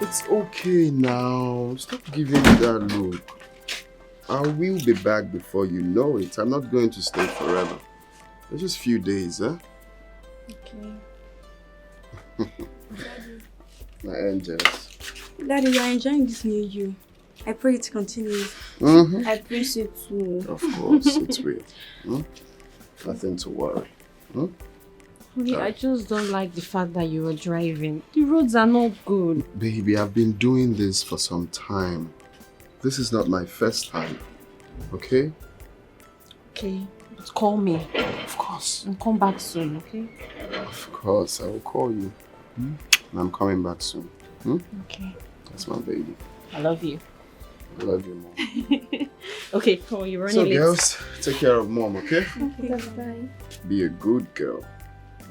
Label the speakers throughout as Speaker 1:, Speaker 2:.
Speaker 1: It's okay now. Stop giving me that look. I will be back before you know it. I'm not going to stay forever. It's just a few days, huh?
Speaker 2: Okay.
Speaker 1: Daddy. My angels.
Speaker 2: Daddy, you are enjoying this new you. I pray it continues.
Speaker 3: I pray so too.
Speaker 1: Of course, it's real. Nothing to worry.
Speaker 3: I just don't like the fact that you were driving. The roads are not good.
Speaker 1: Baby, I've been doing this for some time. This is not my first time. Okay?
Speaker 3: Okay, but call me.
Speaker 1: Of course.
Speaker 3: And come back soon, okay?
Speaker 1: Of course, I will call you. And I'm coming back soon.
Speaker 3: Okay.
Speaker 1: That's my baby.
Speaker 3: I love you.
Speaker 1: I love you, Mom.
Speaker 3: Okay, come on, you're running
Speaker 1: so,
Speaker 3: late.
Speaker 1: girls, take care of Mom, okay?
Speaker 2: Okay, bye.
Speaker 1: Be a good girl.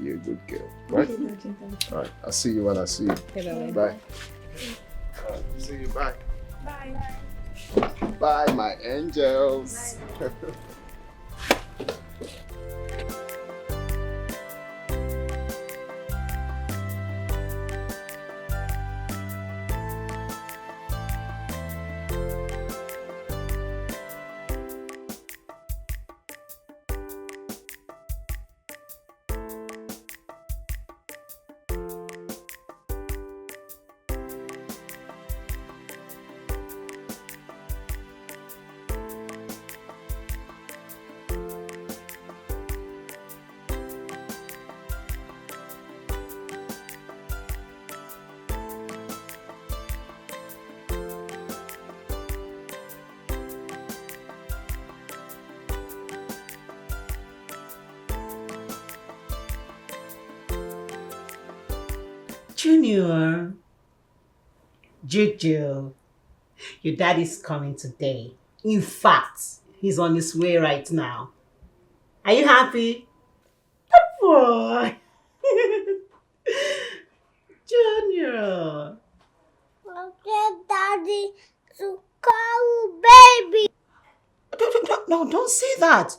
Speaker 1: Be a good girl, right?
Speaker 2: Okay,
Speaker 1: Alright, I'll see you when I see you.
Speaker 3: Okay,
Speaker 1: Bye. Alright, see you. Bye.
Speaker 2: Bye.
Speaker 1: Bye, my angels. Bye.
Speaker 4: Junior, Jojo, your daddy's coming today. In fact, he's on his way right now. Are you happy? Good boy. Junior.
Speaker 5: Okay, Daddy, to call baby.
Speaker 4: No, don't say that.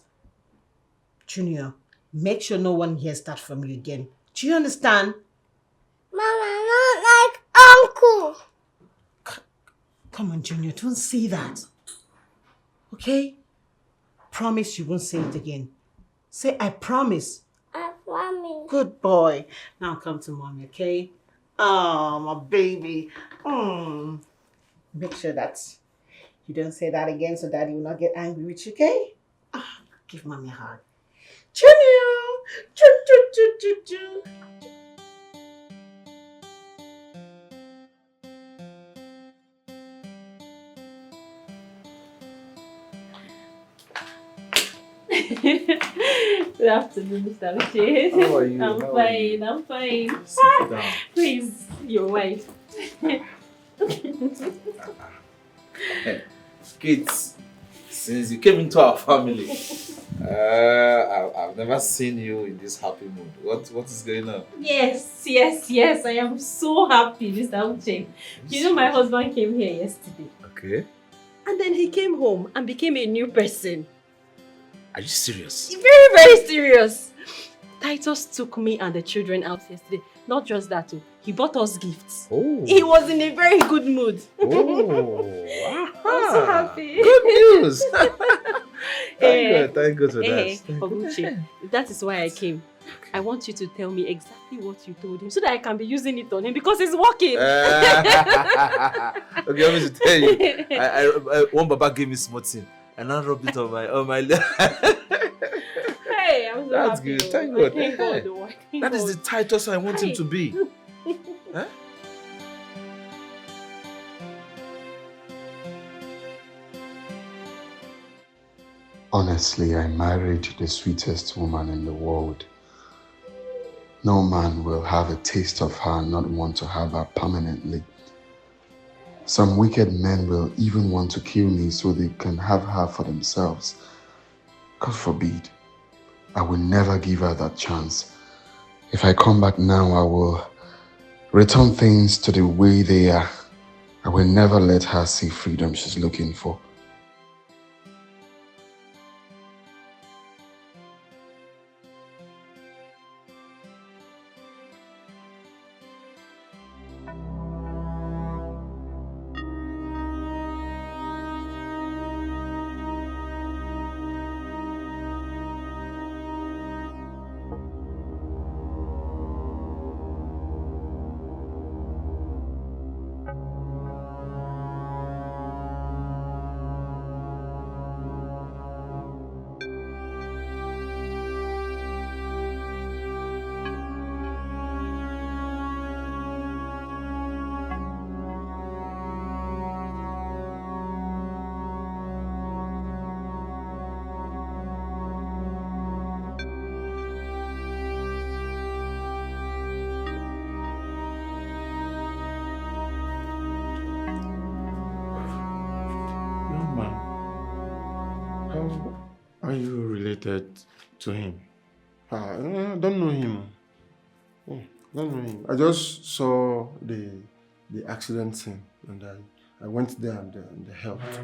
Speaker 4: Junior, make sure no one hears that from you again. Do you understand?
Speaker 5: Mama, not like Uncle.
Speaker 4: Come on, Junior, don't say that. Okay? Promise you won't say it again. Say, I promise.
Speaker 5: I promise.
Speaker 4: Good boy. Now come to mommy, okay? Oh, my baby. Make sure that you don't say that again so daddy will not get angry with you, okay? Give mommy a hug. Junior! Choo, choo, choo, choo, choo.
Speaker 3: Good afternoon, Mr. Richard.
Speaker 6: How are you?
Speaker 3: I'm fine.
Speaker 6: Sit down.
Speaker 3: Please, your wife.
Speaker 6: Kids, since you came into our family, I've never seen you in this happy mood. What is going on?
Speaker 3: Yes. I am so happy, Mr. Uche. You know, my husband came here yesterday.
Speaker 6: Okay.
Speaker 3: And then he came home and became a new person.
Speaker 6: Are you serious?
Speaker 3: Very, very serious. Titus took me and the children out yesterday. Not just that, he bought us gifts.
Speaker 6: Oh.
Speaker 3: He was in a very good mood.
Speaker 6: Oh.
Speaker 3: I'm so happy.
Speaker 6: Good news. Thank God for that.
Speaker 3: Oguchi, that is why I came. I want you to tell me exactly what you told him so that I can be using it on him because it's working.
Speaker 6: Okay, let me to tell you. I one Baba gave me smoothie and I rubbed it on my leg.
Speaker 3: Hey, I'm so
Speaker 6: That's
Speaker 3: happy.
Speaker 6: good. Thank God.
Speaker 3: Thank God. Thank
Speaker 6: That is
Speaker 3: God.
Speaker 6: the Titus I want him to be. Huh?
Speaker 1: Honestly, I married the sweetest woman in the world. No man will have a taste of her and not want to have her permanently. Some wicked men will even want to kill me so they can have her for themselves. God forbid. I will never give her that chance. If I come back now, I will return things to the way they are. I will never let her see freedom she's looking for.
Speaker 7: Young man, how are you related to him? I don't know him. Don't know him. I just saw the accident scene and I went there and helped.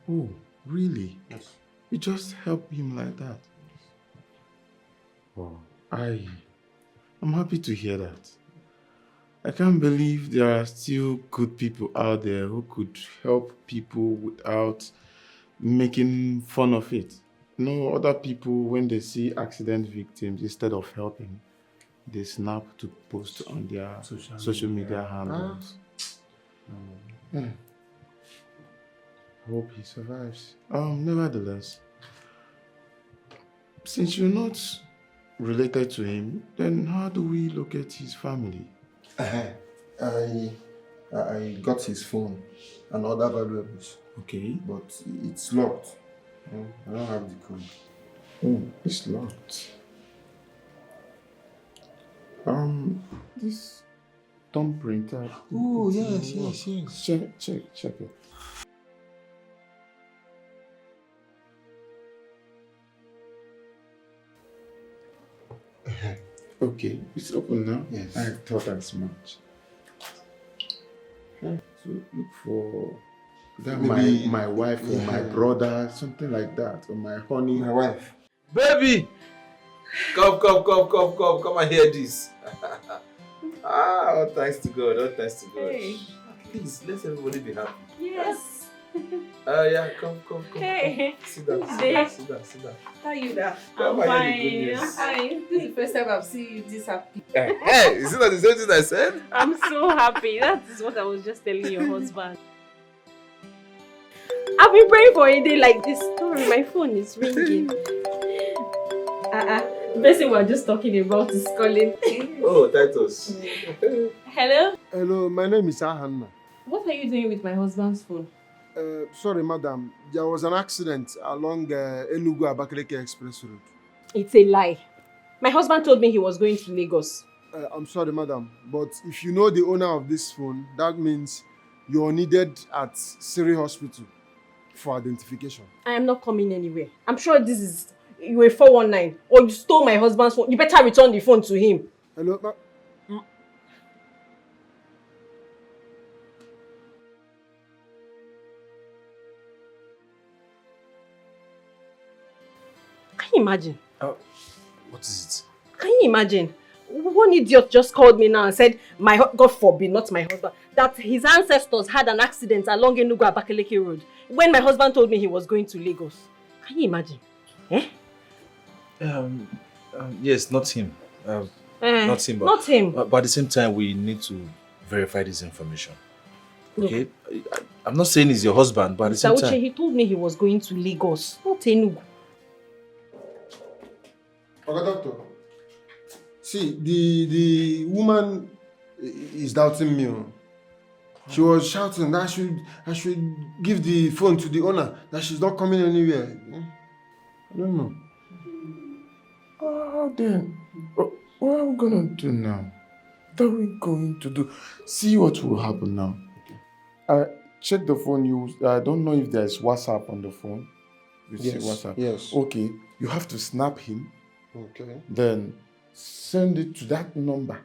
Speaker 7: Oh, really?
Speaker 1: Yes.
Speaker 7: You just help him like that? Oh, I'm happy to hear that. I can't believe there are still good people out there who could help people without making fun of it. No, other people, when they see accident victims, instead of helping, they snap to post on their social media handles. I hope he survives. Nevertheless, since you're not related to him, then how do we locate his family?
Speaker 1: I got his phone and other valuables.
Speaker 7: Okay.
Speaker 1: But it's locked. I don't have the code.
Speaker 7: Oh, it's locked. This thumbprinter.
Speaker 1: Oh, yes.
Speaker 7: Check it. Okay, it's open now.
Speaker 1: Yes.
Speaker 7: I thought as much. So look for that
Speaker 1: Maybe
Speaker 7: my wife or my brother, something like that, or my honey.
Speaker 1: My wife.
Speaker 6: Baby! Come and hear this. All thanks to God, all thanks to God.
Speaker 3: Hey.
Speaker 6: Please, let everybody be happy.
Speaker 3: Yes.
Speaker 6: Yeah, come.
Speaker 3: Hey.
Speaker 6: Sit down.
Speaker 8: How are you now?
Speaker 6: Come
Speaker 3: I'm
Speaker 6: and hear the good
Speaker 3: fine.
Speaker 6: news.
Speaker 8: Fine. This is the first time I've seen you this happy.
Speaker 6: Hey, is it not the same thing I said?
Speaker 3: I'm so happy. That is what I was just telling your husband. I've been praying for a day like this. Sorry, my phone is ringing. The person we're just talking about is calling.
Speaker 6: Oh, Titus.
Speaker 3: Hello?
Speaker 9: Hello, my name is Ahanna.
Speaker 3: What are you doing with my husband's phone?
Speaker 9: Sorry, madam. There was an accident along Elueke Abakaliki Express Road.
Speaker 3: It's a lie. My husband told me he was going to Lagos.
Speaker 9: I'm sorry, madam, but if you know the owner of this phone, that means you're needed at Siri Hospital for identification.
Speaker 3: I am not coming anywhere. I'm sure this is you a 419 or you stole my husband's phone. You better return the phone to him.
Speaker 9: Hello,
Speaker 3: Can you imagine?
Speaker 6: What is
Speaker 3: Can you imagine? One idiot just called me now and said, God forbid, not my husband, that his ancestors had an accident along Enugu Abakaliki Road when my husband told me he was going to Lagos. Can you imagine? Eh?
Speaker 6: Yes, not him. Not him.
Speaker 3: Not him.
Speaker 6: But at the same time, we need to verify this information. Okay? I'm not saying he's your husband, but at the same
Speaker 3: Uche,
Speaker 6: time...
Speaker 3: he told me he was going to Lagos, not Enugu.
Speaker 9: Okay, doctor. See, the woman is doubting me. She was shouting that I should give the phone to the owner, that she's not coming anywhere. I don't know.
Speaker 7: Then, what are we gonna do now? What are we going to do? See what will happen now. Check the phone. I don't know if there's WhatsApp on the phone.
Speaker 9: Yes.
Speaker 7: See WhatsApp.
Speaker 9: Yes.
Speaker 7: Okay. You have to snap him.
Speaker 9: Okay.
Speaker 7: Then send it to that number.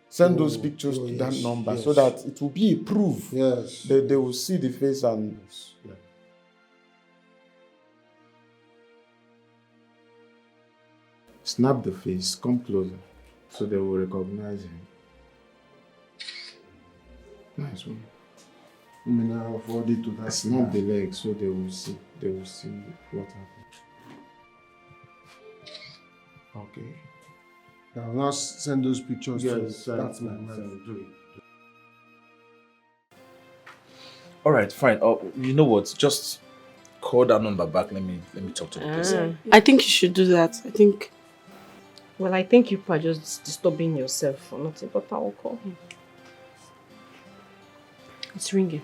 Speaker 7: Send those pictures to that number so that it will be a proof.
Speaker 9: Yes.
Speaker 7: They will see the face and.
Speaker 9: Yes. Yeah.
Speaker 7: Snap the face, come closer, so they will recognize him. Nice one.
Speaker 9: I mean, I'll forward it to that.
Speaker 7: Snap the leg so they will see. They will see what happened. Okay.
Speaker 9: I'll now send those pictures to
Speaker 7: Yes,
Speaker 9: that's my wife.
Speaker 7: do it.
Speaker 6: All right, fine. You know what? Just call that number back. Let me talk to the person.
Speaker 2: I think you should do that.
Speaker 3: Well, I think you are just disturbing yourself for nothing, but I will call him. It's ringing.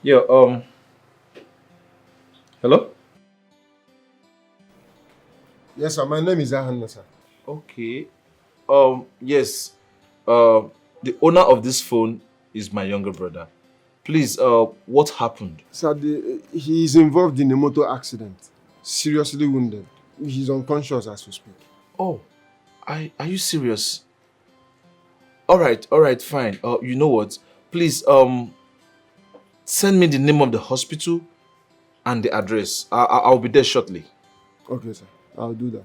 Speaker 6: Yeah, hello?
Speaker 9: Yes, sir. My name is Ahanna, sir.
Speaker 6: Okay. Yes. The owner of this phone is my younger brother. Please, what happened?
Speaker 9: Sir, he is involved in a motor accident. Seriously wounded. He's unconscious as we speak.
Speaker 6: Oh, are you serious? All right, fine. You know what? Please, send me the name of the hospital and the address. I'll be there shortly.
Speaker 9: Okay, sir. I'll do that.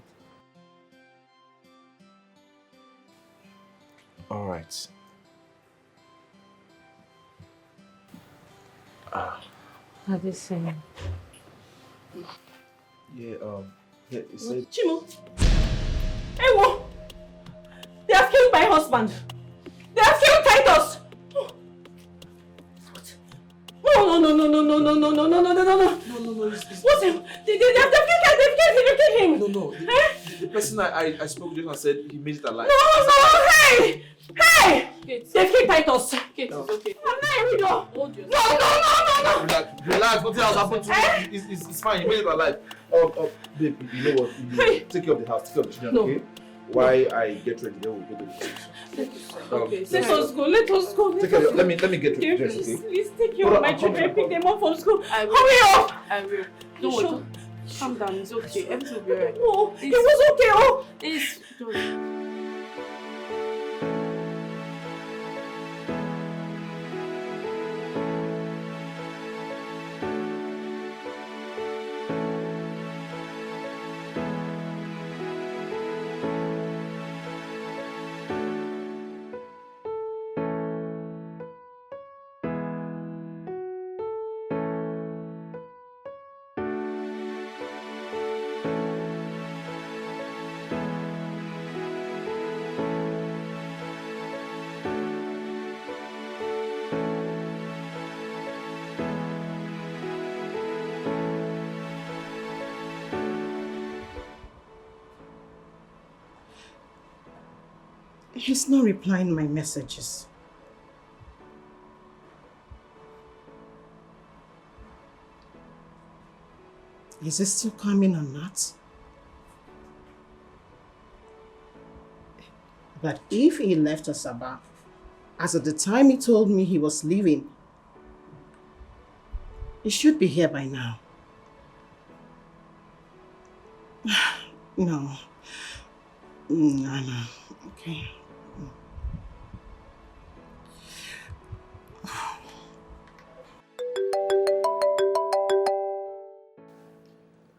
Speaker 6: All right.
Speaker 3: Adaeze.
Speaker 6: Yeah, he said...
Speaker 3: Chimo! Ewo! They have killed my husband! They have killed Titus! No. What's him? They've killed him!
Speaker 6: No. The person I spoke to and said he made it alive.
Speaker 3: No! Hey!
Speaker 8: Kate.
Speaker 3: They've killed Titus!
Speaker 8: Kate, it's okay.
Speaker 3: No!
Speaker 6: Relax, nothing else happened to you. It's fine, you made it alive. Babe, you know what? Take care of the house, take care of the children, okay? Why I get ready, then we'll go to the hospital.
Speaker 8: Okay,
Speaker 3: Let us go.
Speaker 6: Take care. Let me get ready, okay?
Speaker 3: Please take care of my children. Pick them up from school. Hurry up!
Speaker 8: I will. Don't worry. Calm down. It's okay. Everything will be alright.
Speaker 3: No, it was okay. Oh,
Speaker 8: it's don't.
Speaker 4: He's not replying my messages. Is he still coming or not? But if he left Asaba, as at the time he told me he was leaving, he should be here by now. No. No. Okay.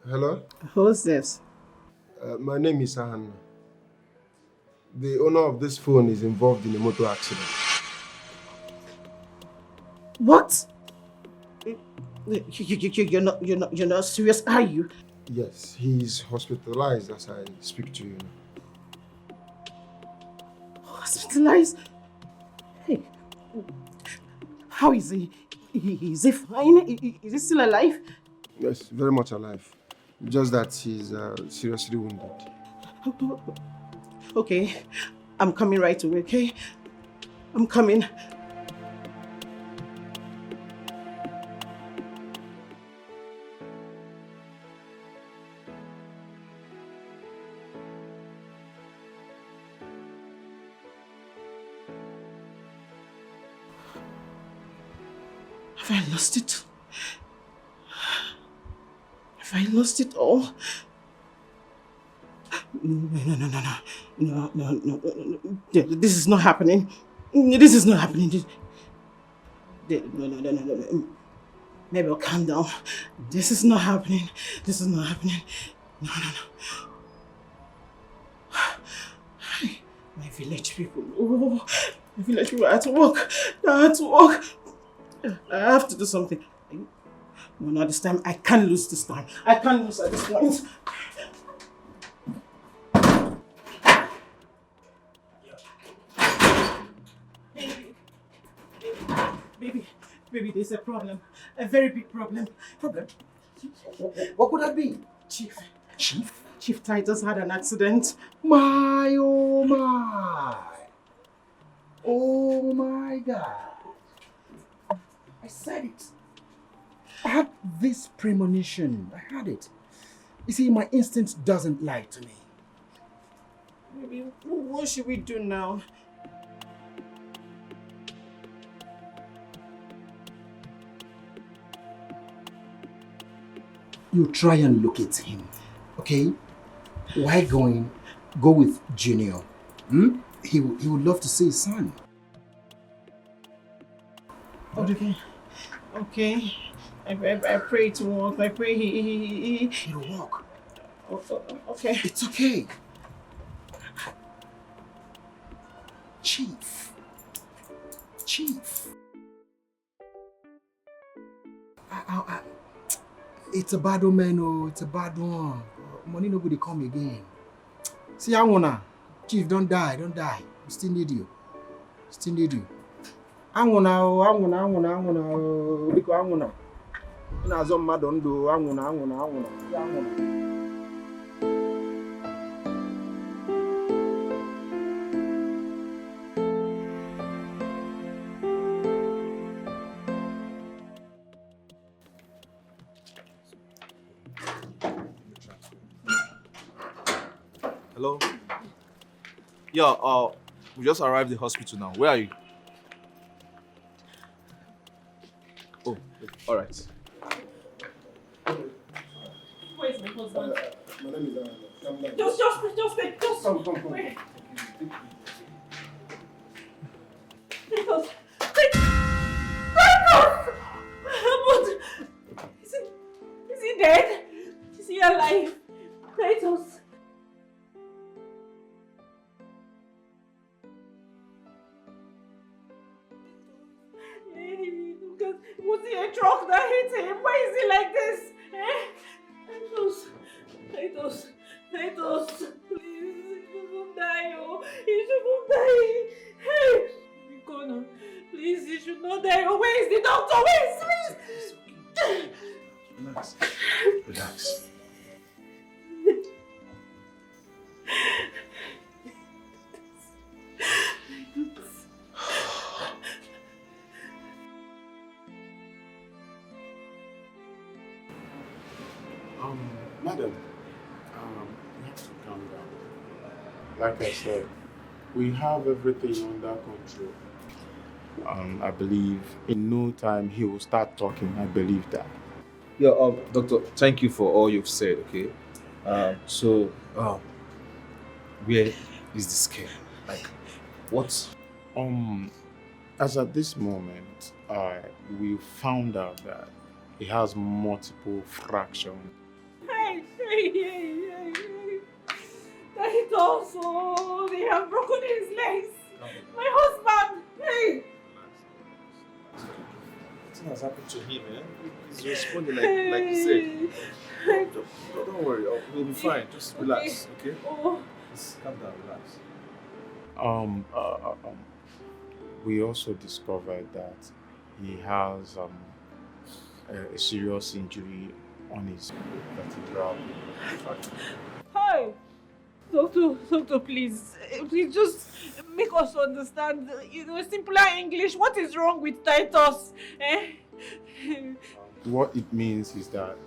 Speaker 9: Hello?
Speaker 4: Who's this?
Speaker 9: My name is Ahanna. The owner of this phone is involved in a motor accident.
Speaker 4: What? You're not serious, are you?
Speaker 9: Yes, he's hospitalized as I speak to you.
Speaker 4: Hospitalized? Hey, how is he? Is he fine? Is he still alive?
Speaker 9: Yes, very much alive. Just that he's seriously wounded.
Speaker 4: Okay, I'm coming right away, okay? I'm coming. Have I lost it? Have I lost it all? No. This is not happening. This is not happening. No. Maybe I'll calm down. This is not happening. This is not happening. No. My village people. Oh, my village people. I have to walk. I have to do something. No, not this time. I can't lose this time. I can't lose at this point. Baby, there's a problem. A very big problem. Problem?
Speaker 10: What could that be?
Speaker 4: Chief.
Speaker 10: Chief?
Speaker 4: Chief Titus had an accident.
Speaker 10: My, oh my. Oh my God. I said it. I had this premonition. I had it. You see, my instinct doesn't lie to me.
Speaker 4: Baby, what should we do now?
Speaker 10: You try and locate him, okay? Why go with Junior? He would love to see his son.
Speaker 4: Okay. Okay. I pray it will work. I pray he...
Speaker 10: It'll work.
Speaker 4: Okay.
Speaker 10: It's okay. Chief. It's a bad omen, oh, it's a bad one. Money nobody come again. See, Angona, Chief, don't die. We still need you. Angona, biko Angona. Ina zo mmadụ ndụ, Angona. Ya Angona.
Speaker 6: Hello? Yeah, we just arrived at the hospital now. Where are you? Oh, all right.
Speaker 3: Where's my husband?
Speaker 9: My name is come down.
Speaker 3: Just
Speaker 9: Come.
Speaker 3: Wait. Is he dead? Is he alive? Titus. Was he a truck that hit him? Why is he like this? Titus, please, he shouldn't die, oh. He shouldn't die. Hey, Nicona, please, he should not die. Oh, where is the doctor? Where is he?
Speaker 6: Relax.
Speaker 7: Madam, you have to calm down. Like I said, we have everything under control. I believe in no time he will start talking. I believe that.
Speaker 6: Yeah, doctor, thank you for all you've said, okay? Where is the scare? Like, what?
Speaker 7: As at this moment, we found out that he has multiple fractures.
Speaker 3: Hey. Titus, oh, they have broken his legs. My husband, hey.
Speaker 6: Nothing has happened to him, eh? He's responding like you said. Don't worry, we'll be fine. Just relax, okay?
Speaker 3: Oh.
Speaker 6: Just calm down, relax.
Speaker 7: We also discovered that he has a serious injury on his vertebral tract.
Speaker 3: Hi. Doctor, please just make us understand, simpler English. What is wrong with Titus?
Speaker 7: What it means is that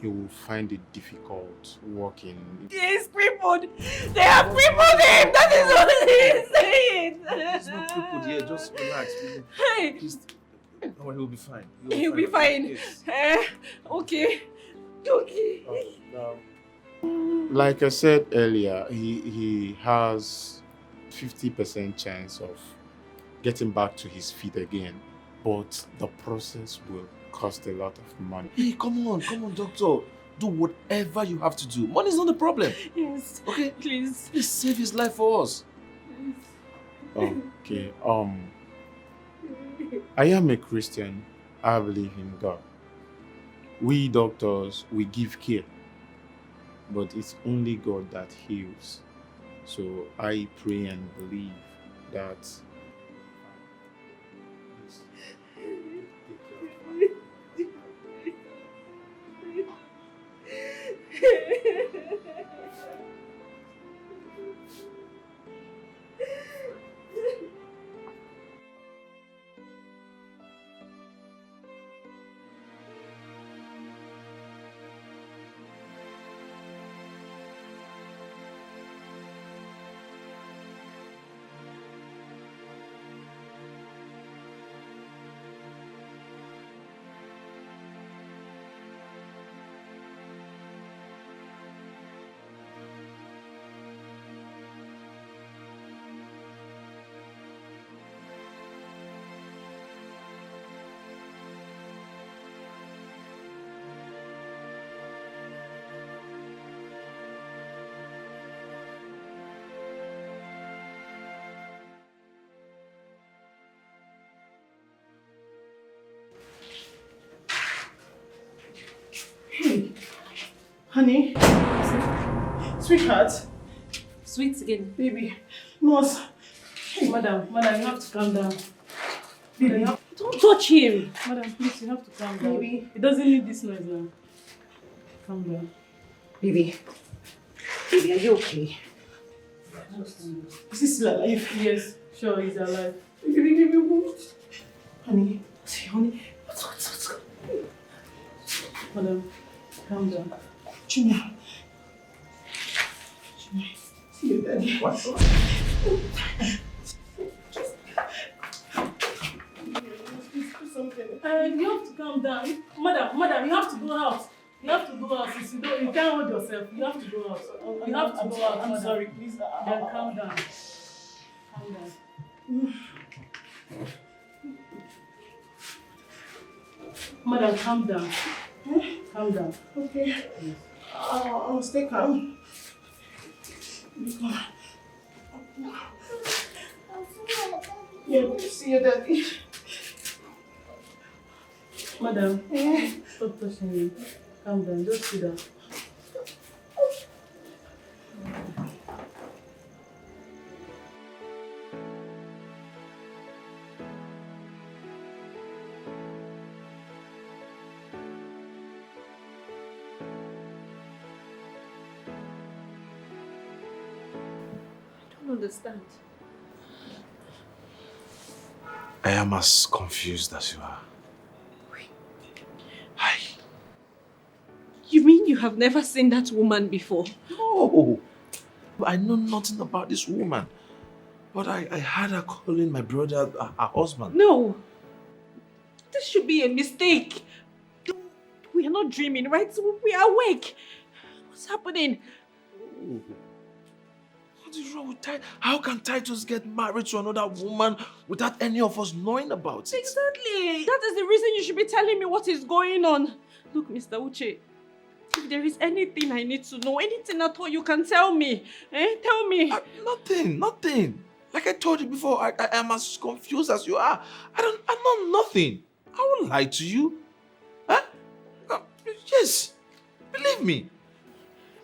Speaker 7: he will find it difficult walking.
Speaker 3: He is crippled. They have crippled him. That is what he is saying.
Speaker 6: He's not crippled yet. Just relax.
Speaker 3: Hey.
Speaker 6: Please. Don't worry, he'll be fine.
Speaker 3: He'll be fine.
Speaker 6: Yes.
Speaker 3: Okay.
Speaker 7: Like I said earlier, he has 50% chance of getting back to his feet again, but the process will cost a lot of money.
Speaker 6: Hey, come on, doctor. Do whatever you have to do. Money's not the problem.
Speaker 3: Yes.
Speaker 6: Okay?
Speaker 3: Please
Speaker 6: Save his life for us.
Speaker 7: Okay. I am a Christian. I believe in God. We doctors, we give care, but it's only God that heals. So I pray and believe that
Speaker 4: Honey? Sweetheart?
Speaker 8: Sweet again.
Speaker 4: Baby. Nurse.
Speaker 8: Hey, madam, you have to calm down. Baby, don't touch him. Madam, please, you have to calm down.
Speaker 4: Baby.
Speaker 8: He doesn't need this noise now. Calm down.
Speaker 4: Baby. Baby, are you okay? Is he still alive?
Speaker 8: Yes, sure, he's alive.
Speaker 4: Baby, what? Honey. Honey. What's going on?
Speaker 8: Madam, calm down.
Speaker 4: Junior. See you, Daddy.
Speaker 6: What?
Speaker 8: You have to calm down. Madam, you have to go out. You have to go out. You can't hold yourself. You have to go out. You have to go out.
Speaker 4: I'm sorry, please.
Speaker 8: Then calm down. Calm down. Madam, calm down. Calm down.
Speaker 4: Okay. Yes. I'll stay calm. Yeah, see you, Daddy.
Speaker 8: Madam, stop touching me. Calm down. Just sit down.
Speaker 3: I don't understand.
Speaker 6: I am as confused as you are. Hi.
Speaker 3: You mean you have never seen that woman before?
Speaker 6: No. I know nothing about this woman. But I heard her calling my brother her husband.
Speaker 3: No. This should be a mistake. We are not dreaming, right? We are awake. What's happening?
Speaker 6: What is wrong with Titus? How can Titus get married to another woman without any of us knowing about it?
Speaker 3: Exactly. That is the reason you should be telling me what is going on. Look, Mr. Uche, if there is anything I need to know, anything at all, you can tell me. Tell me.
Speaker 6: Nothing. Like I told you before, I am as confused as you are. I know nothing. I won't lie to you. Huh? Yes. Believe me.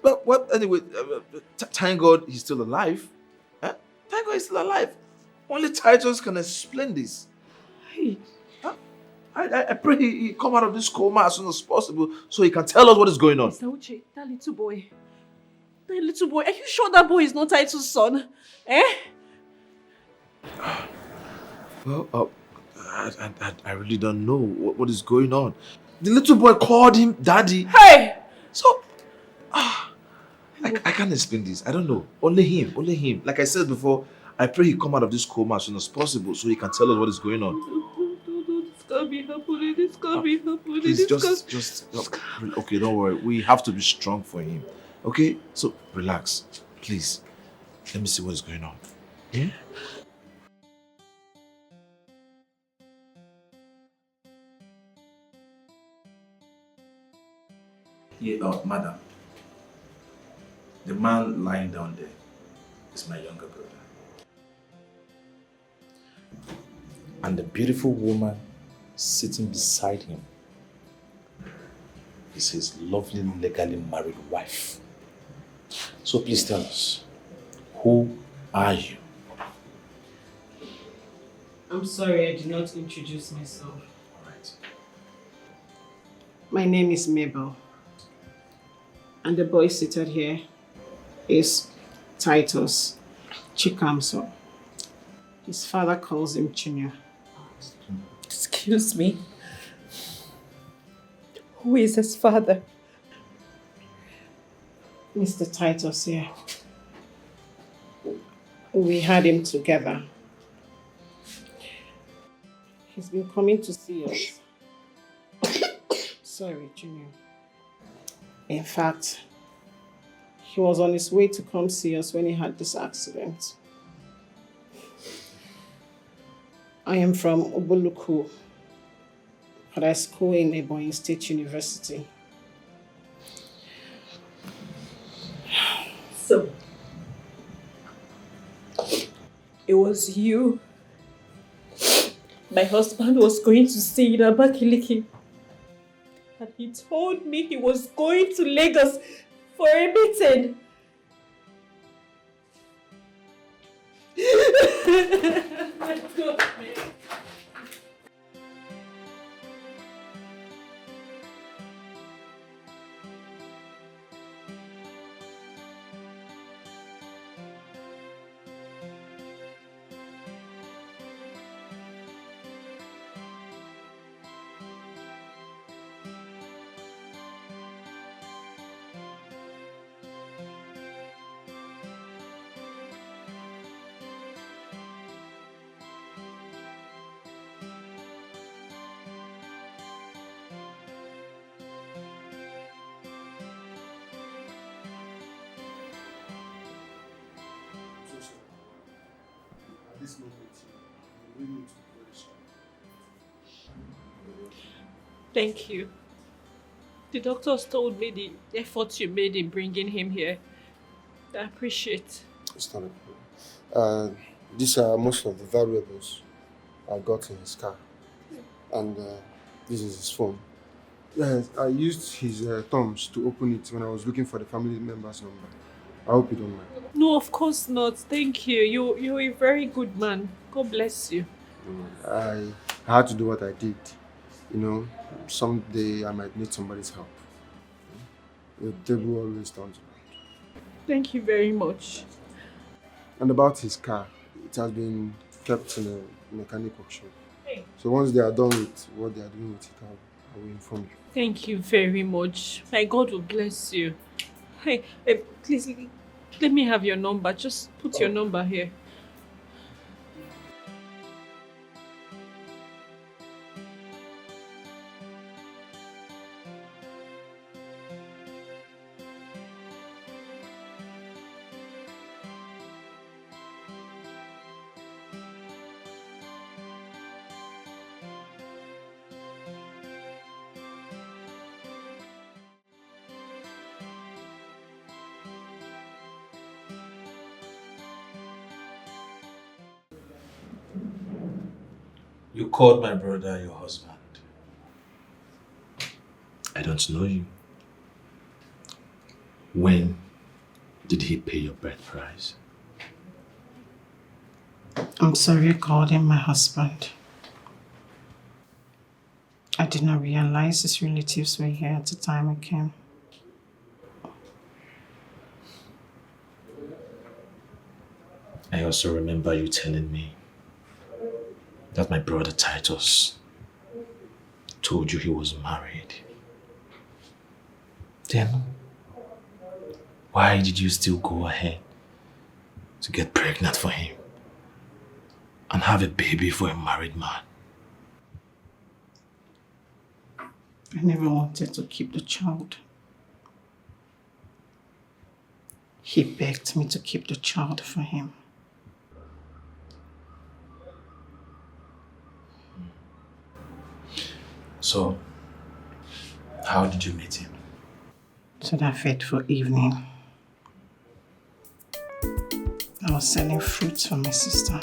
Speaker 6: But what, anyway, thank God he's still alive. Huh? Thank God he's still alive. Only Titus can explain this.
Speaker 3: Hey.
Speaker 6: Huh? I pray he come out of this coma as soon as possible so he can tell us what is going on.
Speaker 3: Mr. Uche, that little boy, are you sure that boy is not Titus' son?
Speaker 6: Well, I really don't know what is going on. The little boy called him daddy.
Speaker 3: Hey!
Speaker 6: So, I can't explain this. I don't know. Only him. Like I said before, I pray he come out of this coma as soon as possible so he can tell us what is going on.
Speaker 3: This can't be happening. This can't be happening.
Speaker 6: Please, just okay, don't worry. We have to be strong for him. Okay? So, relax. Please. Let me see what is going on. Yeah? Yeah, madam. The man lying down there is my younger brother. And the beautiful woman sitting beside him is his lovely, legally married wife. So please tell us, who are you?
Speaker 4: I'm sorry I did not introduce myself.
Speaker 6: Alright.
Speaker 4: My name is Mabel. And the boy seated here is Titus Chikamso. His father calls him Junior.
Speaker 3: Excuse me. Who is his father?
Speaker 4: Mr. Titus here. We had him together. He's been coming to see us. Sorry, Junior. In fact, he was on his way to come see us when he had this accident. I am from Oboluku, but I school in Ebonyi State University.
Speaker 3: So, it was you my husband was going to see in Abakaliki And he told me he was going to Lagos for a meeting.
Speaker 9: This moment, you really need to be very strong.
Speaker 3: Thank you. The doctors told me the effort you made in bringing him here. I appreciate.
Speaker 9: It's not a problem. These are most of the valuables I got in his car. And this is his phone. Yes, I used his thumbs to open it when I was looking for the family member's number. I hope you don't mind.
Speaker 3: No, of course not. Thank you. You're a very good man. God bless you.
Speaker 9: I had to do what I did. You know, someday I might need somebody's help. The table always turns around.
Speaker 3: Thank you very much.
Speaker 9: And about his car, it has been kept in a mechanic workshop.
Speaker 3: Hey.
Speaker 9: So once they are done with what they are doing with it, I will inform you.
Speaker 3: Thank you very much. My God will bless you. Hey, please, let me have your number. Just put your number here.
Speaker 6: You called my brother your husband. I don't know you. When did he pay your birth price?
Speaker 4: I'm sorry I called him my husband. I did not realize his relatives were here at the time I came.
Speaker 6: I also remember you telling me that my brother Titus told you he was married. Then, why did you still go ahead to get pregnant for him and have a baby for a married man?
Speaker 4: I never wanted to keep the child. He begged me to keep the child for him.
Speaker 6: So, how did you meet him?
Speaker 4: So that fateful evening, I was selling fruits for my sister.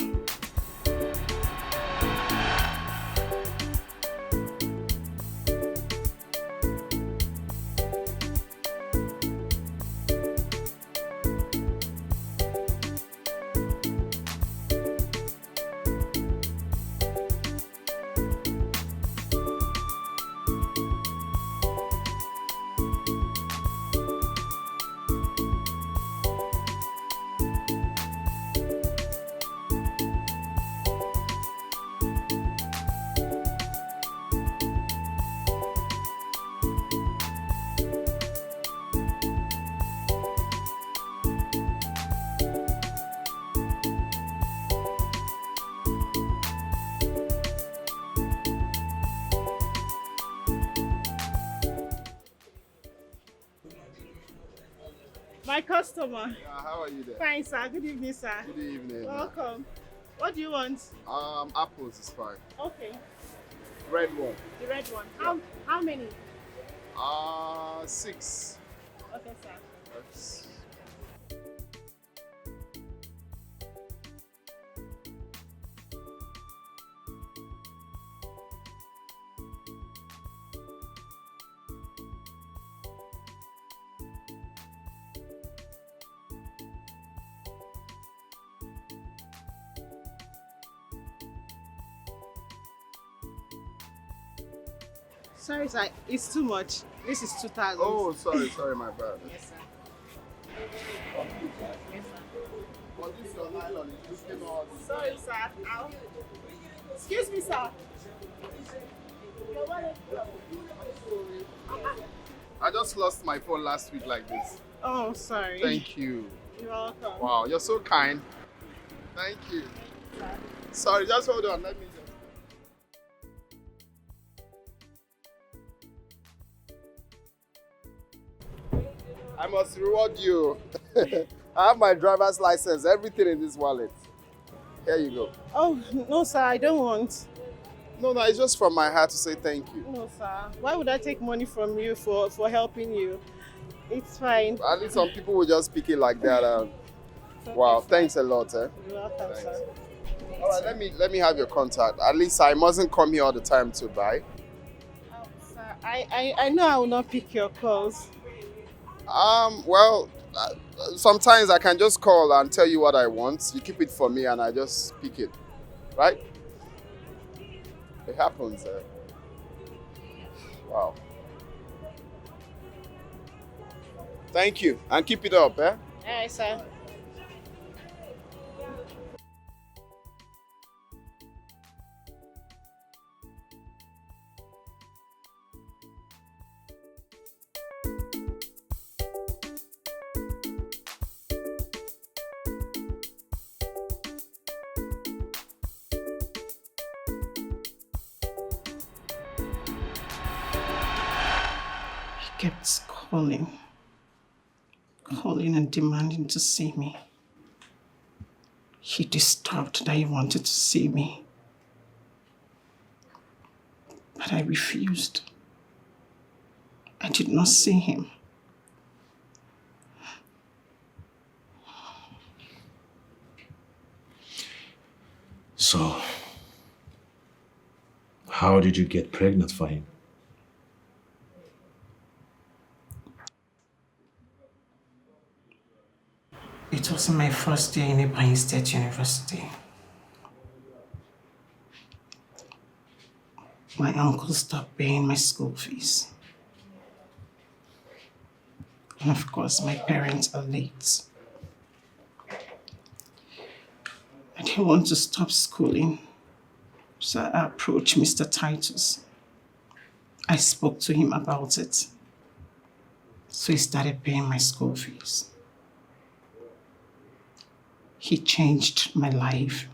Speaker 11: My customer.
Speaker 12: Yeah, how are you there?
Speaker 11: Fine, sir. Good evening, sir.
Speaker 12: Good evening.
Speaker 11: Welcome. What do you want?
Speaker 12: Apples is fine.
Speaker 11: Okay.
Speaker 12: Red one.
Speaker 11: The red one.
Speaker 12: Yeah.
Speaker 11: How many?
Speaker 12: 6.
Speaker 11: Okay, sir.
Speaker 12: That's...
Speaker 11: Sorry, sir. It's too much. This is 2,000.
Speaker 12: Oh, sorry, my bad.
Speaker 11: Yes, sir.
Speaker 12: But this your nylon, it just came out.
Speaker 11: Sorry, sir. Ow. Excuse me, sir.
Speaker 12: I just lost my phone last week like this.
Speaker 11: Oh, sorry.
Speaker 12: Thank you.
Speaker 11: You're welcome.
Speaker 12: Wow, you're so kind. Thank you. Sorry, just hold on. Let me just. I must reward you. I have my driver's license, everything in this wallet. Here you go.
Speaker 11: Oh, no, sir. I don't want.
Speaker 12: No, it's just from my heart to say thank you.
Speaker 11: No, sir. Why would I take money from you for helping you? It's fine.
Speaker 12: At least some people will just speak it like that. Wow, thanks a lot.
Speaker 11: You're welcome, sir.
Speaker 12: All right, let me have your contact. At least I mustn't come here all the time to buy.
Speaker 11: Sir, I know I will not pick your calls.
Speaker 12: Well, sometimes I can just call and tell you what I want. You keep it for me and I just pick it. Right? It happens. Wow. Thank you. And keep it up, eh?
Speaker 11: All right, sir.
Speaker 4: Kept calling and demanding to see me. He disturbed that he wanted to see me. But I refused. I did not see him.
Speaker 6: So, how did you get pregnant for him?
Speaker 4: It was my first year in Ibadan State University. My uncle stopped paying my school fees. And of course, my parents are late. I didn't want to stop schooling, so I approached Mr. Titus. I spoke to him about it, so he started paying my school fees. He changed my life.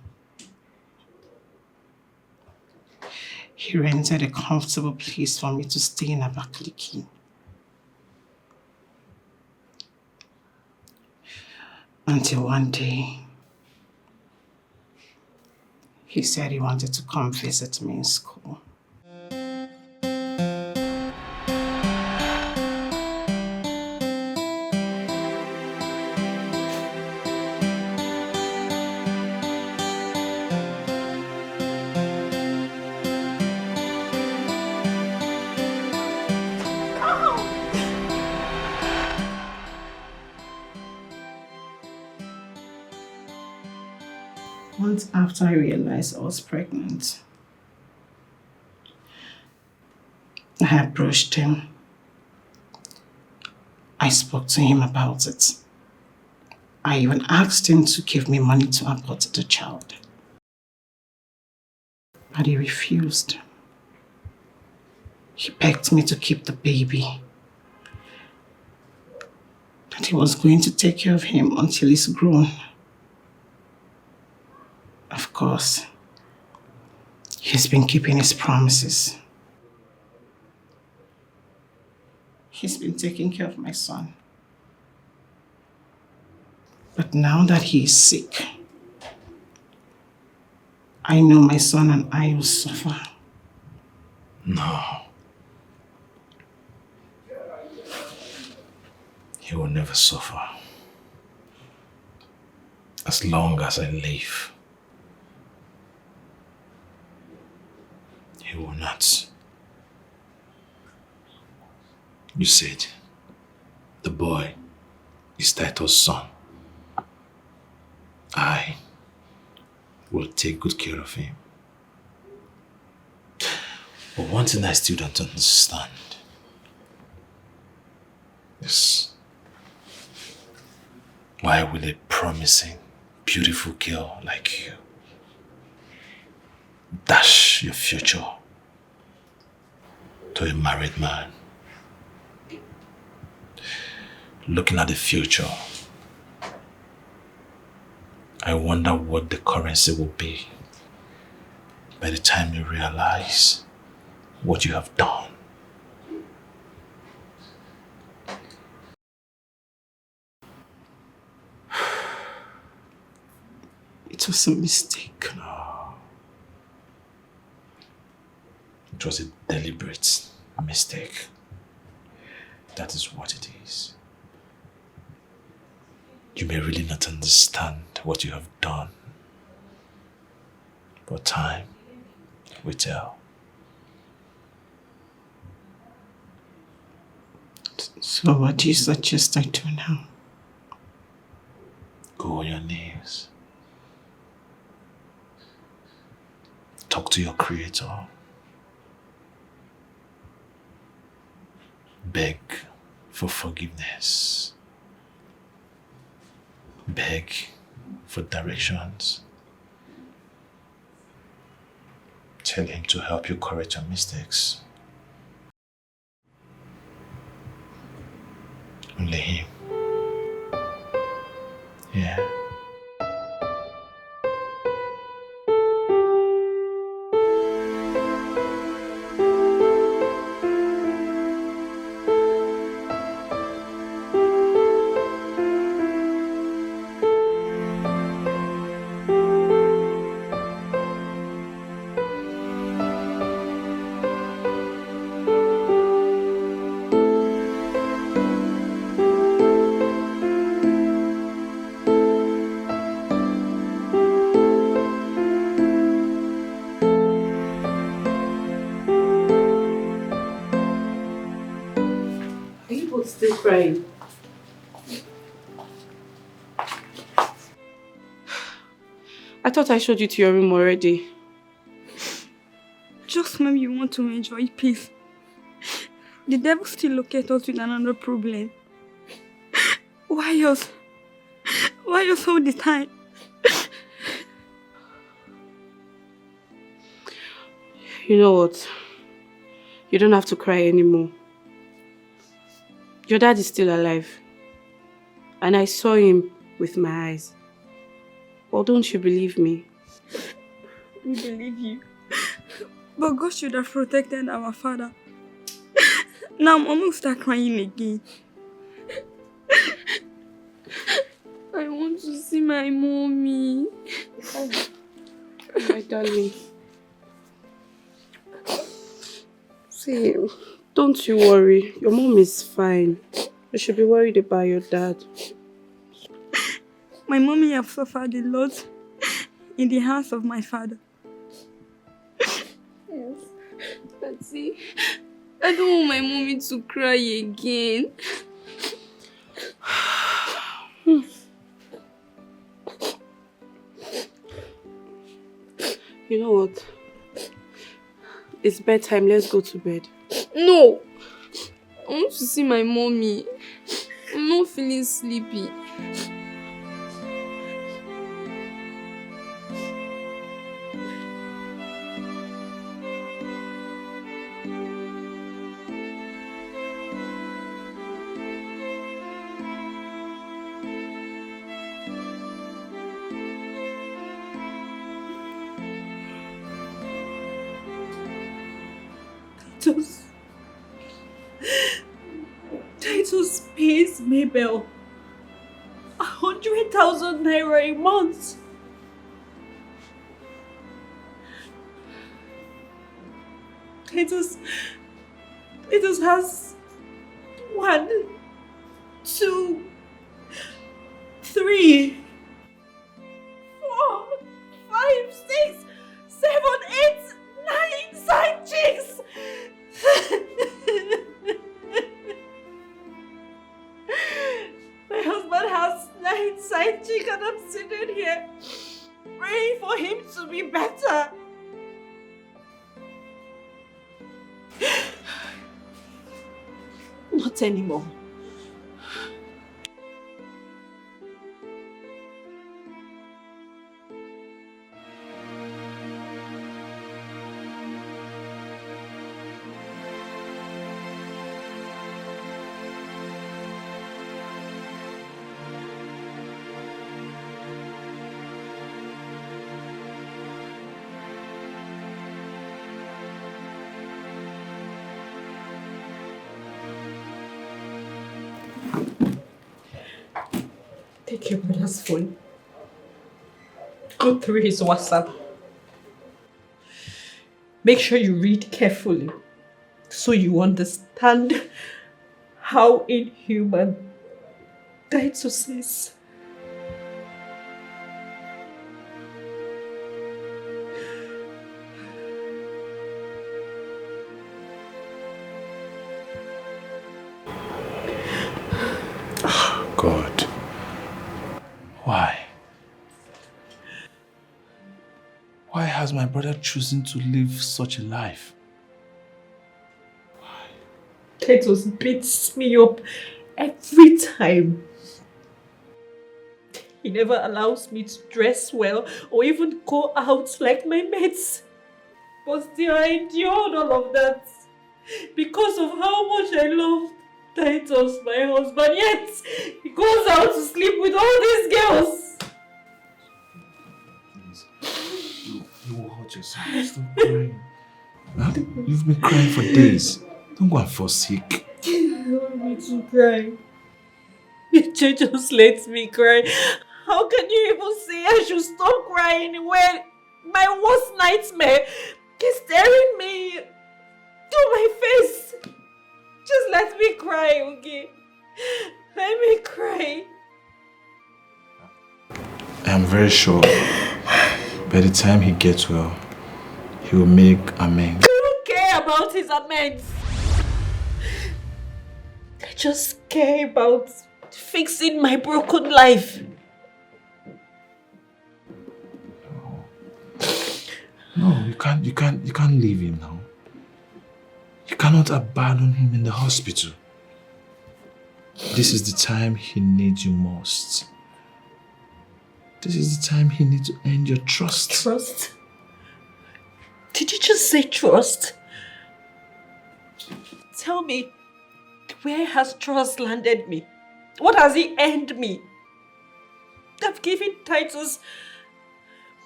Speaker 4: He rented a comfortable place for me to stay in Abakaliki. Until one day, he said he wanted to come visit me in school. Months after I realized I was pregnant, I approached him. I spoke to him about it. I even asked him to give me money to abort the child. But he refused. He begged me to keep the baby. That he was going to take care of him until he's grown. Of course, he's been keeping his promises. He's been taking care of my son. But now that he is sick, I know my son and I will suffer.
Speaker 6: No. He will never suffer. As long as I live. He will not. You said the boy is Titus' son. I will take good care of him. But one thing I still don't understand is why will a promising, beautiful girl like you dash your future to a married man? Looking at the future, I wonder what the currency will be by the time you realize what you have done.
Speaker 10: It was a mistake.
Speaker 6: No. It was a deliberate mistake. That is what it is. You may really not understand what you have done, but time will tell.
Speaker 10: So what do you suggest I do now?
Speaker 6: Go on your knees. Talk to your Creator. Beg for forgiveness. Beg for directions. Tell Him to help you correct your mistakes. Only Him. Yeah.
Speaker 3: Still crying. I thought I showed you to your room already.
Speaker 2: Just maybe you want to enjoy peace. The devil still locate us with another problem. Why us? Why us all the time?
Speaker 3: You know what? You don't have to cry anymore. Your dad is still alive. And I saw him with my eyes. Well, don't you believe me?
Speaker 2: We believe you. But God should have protected our father. Now Mom will start crying again. I want to see my mommy.
Speaker 3: Oh, my darling. See, don't you worry. Your mom is fine. You should be worried about your dad.
Speaker 2: My mommy have suffered a lot in the house of my father.
Speaker 13: Yes. But see, I don't want my mommy to cry again.
Speaker 3: You know what? It's bedtime. Let's go to bed.
Speaker 13: No! I want to see my mommy. I'm not feeling sleepy.
Speaker 8: Titus pays Mabel 100,000 naira a month. Titus has 1, 2, 3, 4, 5, 6, 7, 8, 9 side chicks. My husband has 9 side chicks and I'm sitting here praying for him to be better.
Speaker 3: Not anymore. Take your brother's phone. Go through his WhatsApp. Make sure you read carefully so you understand how inhuman Titus is.
Speaker 6: God. Why? Why has my brother chosen to live such a life?
Speaker 3: Titus beats me up every time. He never allows me to dress well or even go out like my mates. But still I endured all of that because of how much I love Titus, my husband, yet he goes out to sleep with all these girls.
Speaker 6: You will hurt yourself. Stop crying. Huh? You've been crying for days. Don't go and fall sick.
Speaker 3: I don't want me to cry. You just let me cry. How can you even say I should stop crying when my worst nightmare is staring me to my face? Just let me cry, okay? Let me cry.
Speaker 6: I am very sure by the time he gets well, he will make amends.
Speaker 3: I don't care about his amends. I just care about fixing my broken life.
Speaker 6: No, you can't leave him now. You cannot abandon him in the hospital. This is the time he needs you most. This is the time he needs to earn your trust.
Speaker 3: Trust? Did you just say trust? Tell me, where has trust landed me? What has he earned me? I've given Titus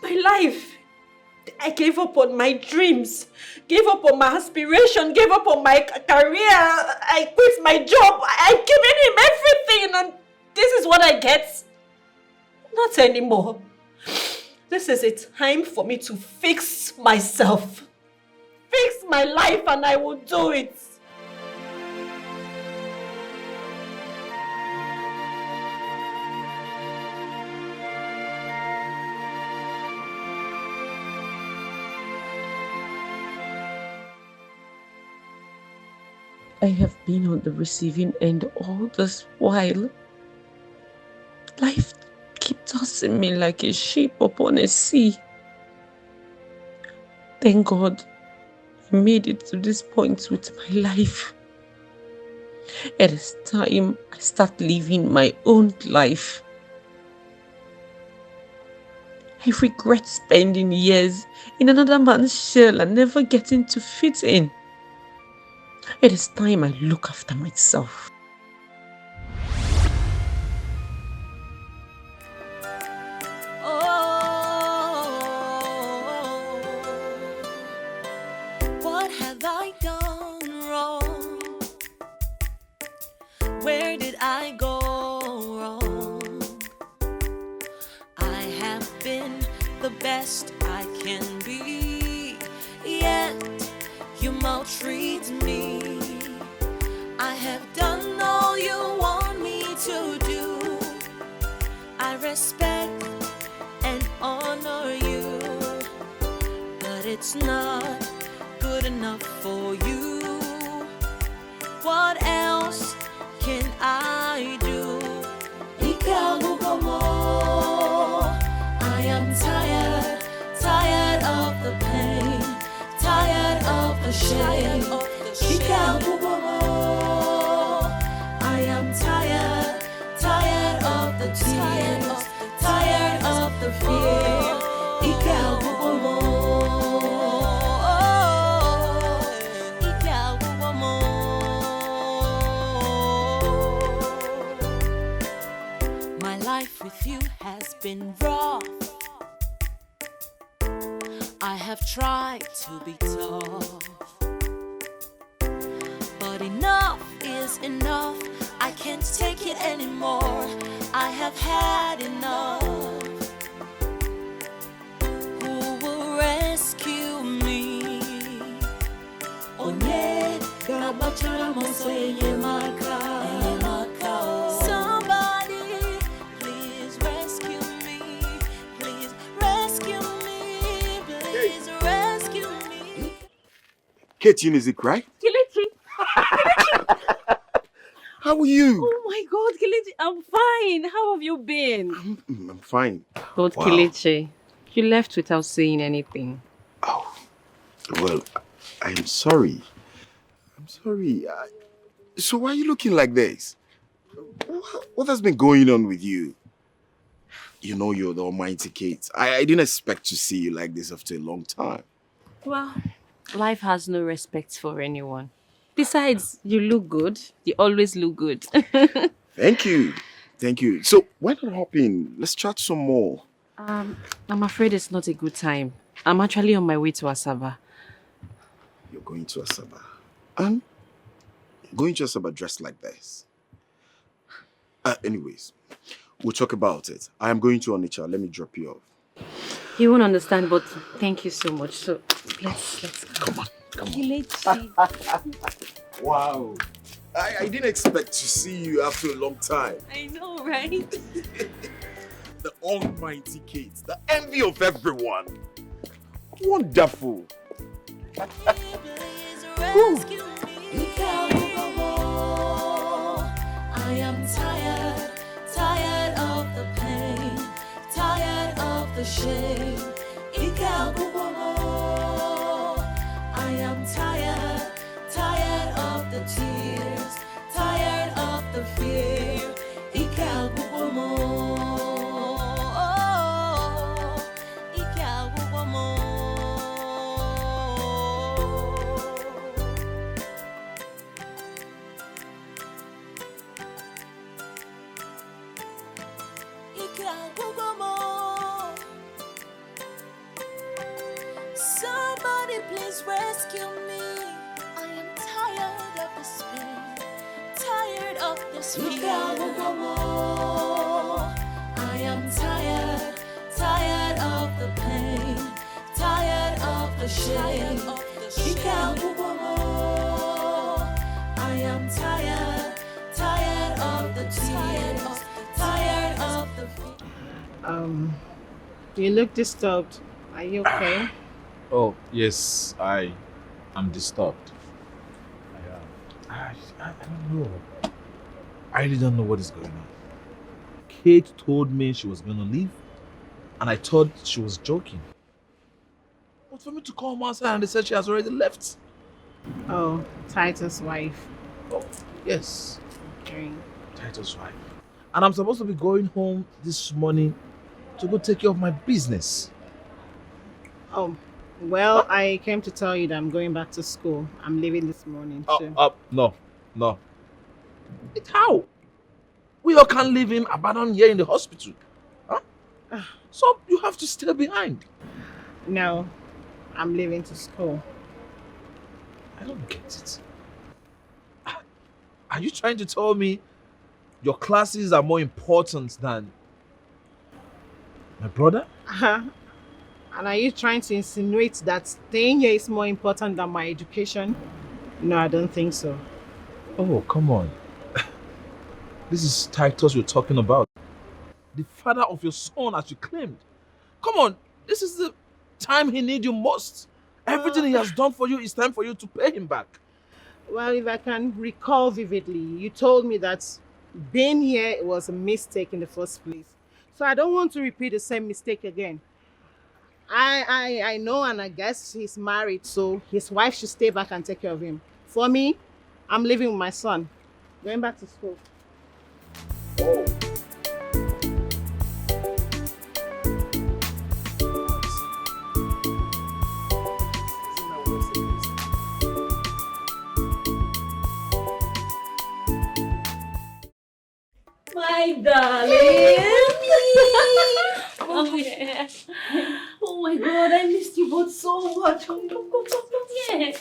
Speaker 3: my life. I gave up on my dreams, gave up on my aspiration, gave up on my career. I quit my job. I've given him everything, and this is what I get? Not anymore. This is a time for me to fix myself. Fix my life, and I will do it. I have been on the receiving end all this while. Life keeps tossing me like a ship upon a sea. Thank God I made it to this point with my life. It is time I start living my own life. I regret spending years in another man's shell and never getting to fit in. It is time I look after myself.
Speaker 14: What have I done wrong? Where did I go wrong? I have been the best I can be, yet you maltreat me. I have done all you want me to do. I respect and honor you, but it's not good enough for you. What else can I do? I am tired of the pain, tired of the shame. the tears, tired of the fear. Ike agwụgwọ Ike agwụgwọ My life with you has been rough. I have tried to be tough, but enough is enough. I can't take it anymore. I have had enough. Who will rescue me? Onye ga-agbachara m ọsọ enyemaka. Somebody, please rescue me. Please rescue me. Please rescue me.
Speaker 9: Kate Music, right?
Speaker 3: Kelechi!
Speaker 9: How are you?
Speaker 3: Oh my God, Kelechi, I'm fine. How have you been?
Speaker 9: I'm fine.
Speaker 3: But
Speaker 9: Wow.
Speaker 3: Kelechi, you left without saying anything.
Speaker 9: Well, I'm sorry. I'm sorry. So why are you looking like this? What has been going on with you? You know you're the almighty Kate. I didn't expect to see you like this after a long time.
Speaker 3: Well, life has no respect for anyone. Besides, you look good. You always look good.
Speaker 9: Thank you. Thank you. So why not hop in? Let's chat some more.
Speaker 3: I'm afraid it's not a good time. I'm actually on my way to Asaba.
Speaker 9: You're going to Asaba. And going to Asaba dressed like this. Anyways, we'll talk about it. I am going to Onitsha. Let me drop you off.
Speaker 3: You won't understand, but thank you so much. So let's go.
Speaker 9: Come on.
Speaker 3: Kelechi.
Speaker 9: Wow. I didn't expect to see you after a long time.
Speaker 3: I know, right?
Speaker 9: The almighty Kate, the envy of everyone. Wonderful.
Speaker 14: Rescue me. I am tired of the pain, tired of the shame. I am tired of the tears, tired of the fear. Somebody please rescue me. I am tired of this pain, tired of this fear. I am tired of the pain, tired of the shame. I am tired of the tears, tired of the fear.
Speaker 11: You look disturbed. Are you okay?
Speaker 6: Oh, yes, I am disturbed. I don't know. I really don't know what is going on. Kate told me she was going to leave, and I thought she was joking. But for me to come outside and they said she has already left.
Speaker 11: Oh, Titus' wife.
Speaker 6: Oh, yes.
Speaker 11: Okay.
Speaker 6: Titus' wife. And I'm supposed to be going home this morning to go take care of my business.
Speaker 11: Oh, well, I came to tell you that I'm going back to school. I'm leaving this morning too.
Speaker 6: No. How? We all can't leave him abandoned here in the hospital. Huh? So you have to stay behind.
Speaker 11: No, I'm leaving to school.
Speaker 6: I don't get it. Are you trying to tell me your classes are more important than my brother?
Speaker 11: And are you trying to insinuate that staying here is more important than my education? No, I don't think so.
Speaker 6: Oh, come on. This is Titus you're talking about. The father of your son, as you claimed. Come on, this is the time he needs you most. Everything he has done for you, it's time for you to pay him back.
Speaker 11: Well, if I can recall vividly, you told me that being here was a mistake in the first place. So I don't want to repeat the same mistake again. I know and I guess he's married, so his wife should stay back and take care of him. For me, I'm living with my son, going back to school.
Speaker 6: Oh.
Speaker 3: Hi, darling.
Speaker 13: Oh, yeah.
Speaker 3: Oh my God, I missed you both so much. Come. Yeah.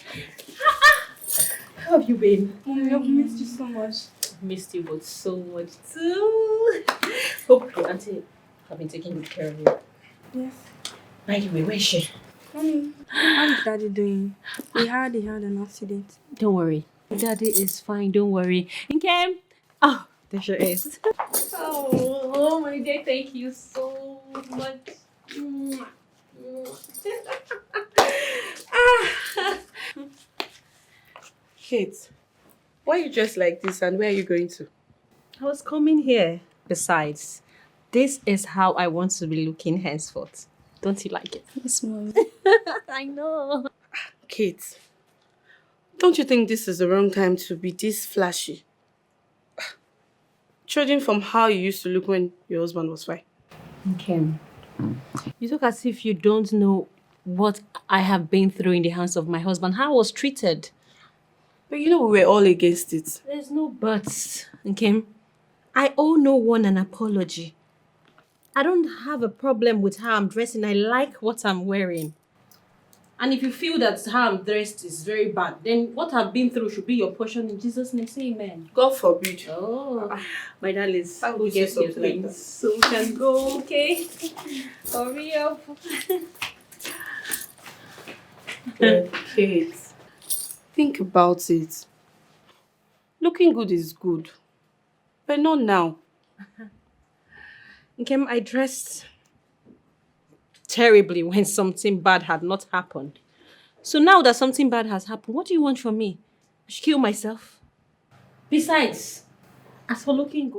Speaker 3: How have you been?
Speaker 2: Mommy, I've missed you so much.
Speaker 3: Missed you both so much too. Hope your auntie have been taking good care of you.
Speaker 2: Yes.
Speaker 3: By the way, where is she?
Speaker 2: Mommy, how's Daddy doing? He had an accident.
Speaker 3: Don't worry. Daddy is fine, don't worry. Nkem! Oh, there she is.
Speaker 13: Oh, my dear, thank you so much.
Speaker 3: Kate, why are you dressed like this and where are you going to? I was coming here. Besides, this is how I want to be looking henceforth. Don't you like it?
Speaker 2: Yes, Mommy.
Speaker 3: I know.
Speaker 15: Kate, don't you think this is the wrong time to be this flashy? Judging from how you used to look when your husband was fine.
Speaker 3: Okay. You look as if you don't know what I have been through in the hands of my husband, how I was treated.
Speaker 15: But you know we were all against it.
Speaker 3: There's no buts, okay? I owe no one an apology. I don't have a problem with how I'm dressing. I like what I'm wearing. And if you feel that how I'm dressed is very bad, then what I've been through should be your portion in Jesus' name. Say amen.
Speaker 15: God forbid.
Speaker 3: Oh, my darlings,
Speaker 15: How
Speaker 3: go
Speaker 15: would you
Speaker 3: get your
Speaker 15: say like
Speaker 3: things so we can go, okay? Hurry up.
Speaker 15: Kate, think about it. Looking good is good, but not now.
Speaker 3: Nkem, I dressed terribly when something bad had not happened. So now that something bad has happened, what do you want from me? I should kill myself? Besides, as for looking good,